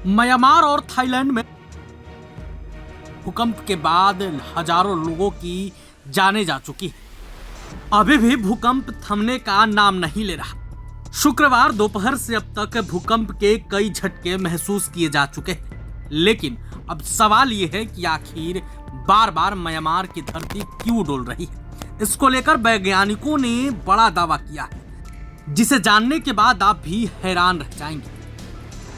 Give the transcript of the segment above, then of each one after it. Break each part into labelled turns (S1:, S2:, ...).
S1: Myanmar और Thailand में भूकंप के बाद हजारों लोगों की जानें जा चुकी है। अभी भी भूकंप थमने का नाम नहीं ले रहा। शुक्रवार दोपहर से अब तक भूकंप के कई झटके महसूस किए जा चुके हैं, लेकिन अब सवाल यह है कि आखिर बार बार म्यांमार की धरती क्यों डोल रही है। इसको लेकर वैज्ञानिकों ने बड़ा दावा किया है, जिसे जानने के बाद आप भी हैरान रह जाएंगे।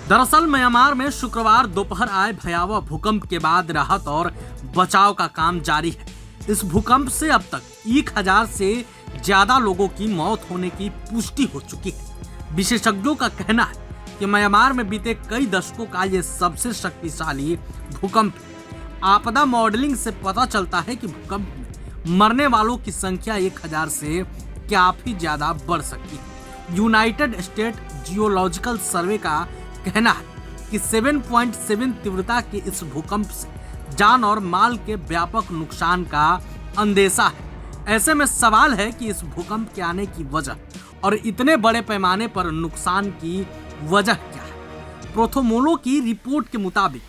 S1: दरअसल म्यांमार में शुक्रवार दोपहर आए भयावह भूकंप के बाद राहत और बचाव का काम जारी है। इस भूकंप से अब तक 1000 से ज्यादा लोगों की मौत होने की पुष्टि हो चुकी है। विशेषज्ञों का कहना है कि म्यांमार में बीते कई दशकों का ये सबसे शक्तिशाली भूकंप है। आपदा मॉडलिंग से पता चलता है कि भूकंप में मरने वालों की संख्या 1000 से काफी ज्यादा बढ़ सकती है। यूनाइटेड स्टेट जियोलॉजिकल सर्वे का कहना है कि 7.7 तीव्रता के इस भूकंप से जान और माल के व्यापक नुकसान का अंदेशा है। ऐसे में सवाल है कि इस भूकंप के आने की वजह और इतने बड़े पैमाने पर नुकसान की वजह क्या है। प्रोथोमोलो की रिपोर्ट के मुताबिक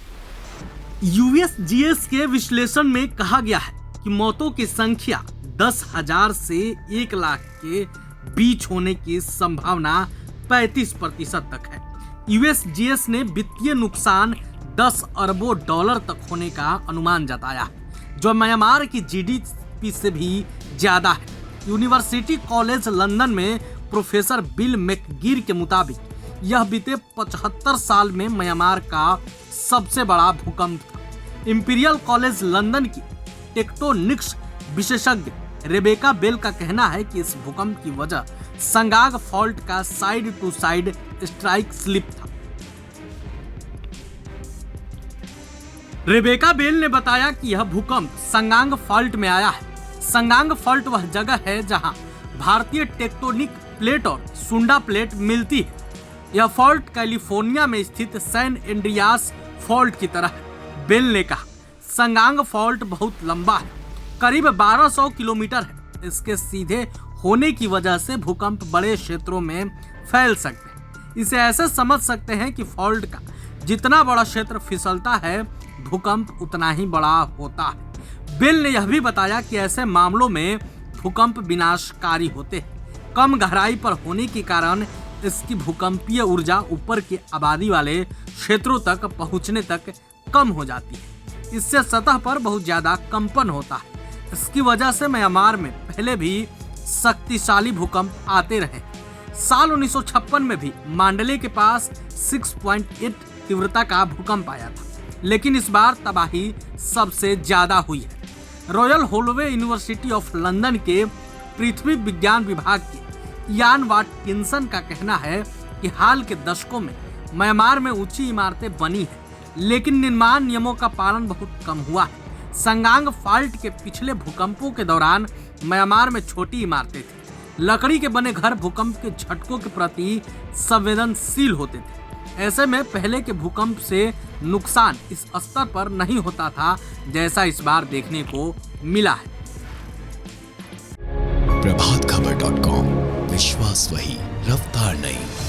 S1: यूएसजीएस के विश्लेषण में कहा गया है कि मौतों की संख्या 10,000 से 1 लाख के बीच होने की संभावना 35% तक है। यूएसजीएस ने वित्तीय नुकसान 10 अरबों डॉलर तक होने का अनुमान जताया, जो म्यांमार की जीडीपी से भी ज्यादा है। यूनिवर्सिटी कॉलेज लंदन में प्रोफेसर बिल मैकगिर के मुताबिक यह बीते 75 साल में म्यांमार का सबसे बड़ा भूकंप था। इंपीरियल कॉलेज लंदन की टेक्टोनिक्स विशेषज्ञ रेबेका बेल का कहना है कि इस भूकंप की वजह संगाग फॉल्ट का side to side strike slip था। रेबेका बेल ने बताया कि यह भूकंप संगांग फॉल्ट में आया है। संगांग फॉल्ट वह जगह है जहां भारतीय टेक्टोनिक प्लेट और सुंडा प्लेट मिलती है। यह फॉल्ट कैलिफोर्निया में स्थित सैन एंड्रियास फॉल्ट की तरह है। बेल ने कहा, संगांग फॉल्ट बहुत लंबा है, करीब 1200 किलोमीटर है। इसके सीधे होने की वजह से भूकंप बड़े क्षेत्रों में फैल सकते हैं। इसे ऐसे समझ सकते हैं कि फॉल्ट का जितना बड़ा क्षेत्र फिसलता है, भूकंप उतना ही बड़ा होता है। बिल ने यह भी बताया कि ऐसे मामलों में भूकंप विनाशकारी होते हैं। कम गहराई पर होने के कारण इसकी भूकंपीय ऊर्जा ऊपर की आबादी वाले क्षेत्रों तक पहुंचने तक कम हो जाती है। इससे सतह पर बहुत ज्यादा कंपन होता है। इसकी वजह से म्यांमार में पहले भी शक्तिशाली भूकंप आते रहे। साल 1956 में भी मांडले के पास 6.8 तीव्रता का भूकंप आया था, लेकिन इस बार तबाही सबसे ज्यादा हुई है। Royal Holloway university of London के पृथ्वी विज्ञान विभाग के इयान वाटकिंसन का कहना है कि हाल के दशकों में म्यांमार में ऊंची इमारतें बनी हैं, लेकिन निर्माण नियमों का पालन बहुत कम हुआ है। संगांग फॉल्ट के पिछले भूकंपों के दौरान म्यांमार में छोटी इमारतें थी। लकड़ी के बने घर भूकंप के झटकों के प्रति संवेदनशील होते थे। ऐसे में पहले के भूकंप से नुकसान इस स्तर पर नहीं होता था जैसा इस बार देखने को मिला है।
S2: प्रभातखबर.com, विश्वास वही, रफ्तार नहीं।